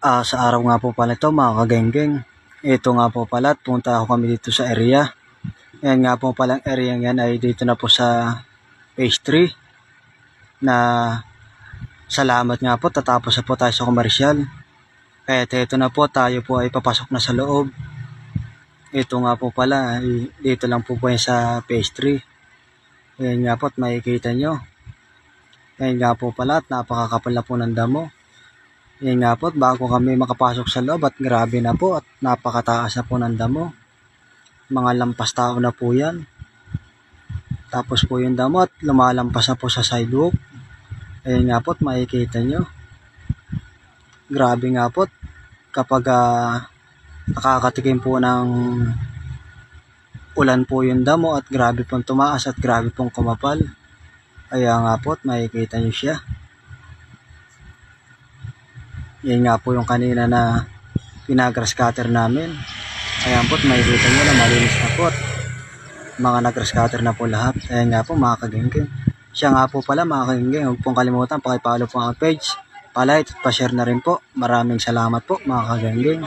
Sa araw nga po pala ito mga kagenggeng, ito nga po pala, punta ako kami dito sa area. Yan nga po palang area yan ay dito na po sa phase 3 na salamat nga po, tatapos na po tayo sa komersyal. Kaya ito na po, tayo po ay papasok na sa loob. Ito nga po pala, dito lang po yan sa phase 3. Yan nga po at makikita nyo. Yan nga po pala at napakakapal na po ng damo. Yan nga po, bago kami makapasok sa loob at grabe na po at napakataas na po ng damo. Mga lampas tao na po yan. Tapos po yung damo at lumalampas na po sa sidewalk. Ayan nga po at makikita nyo. Grabe nga po kapag nakakatikim po ng ulan po yung damo at grabe pong tumaas at grabe pong kumapal. Kaya nga po at makikita nyo siya. Yan nga po yung kanina na pinagrass cutter namin. Ayan po, makikita nyo na malinis na po. Mga nagrass cutter na po lahat. Ayan nga po mga kagenggeng. Siya nga po pala mga kagenggeng. Huwag pong kalimutan, pakipollow po ang page. Pa-like at pa-share na rin po. Maraming salamat po mga kagenggeng.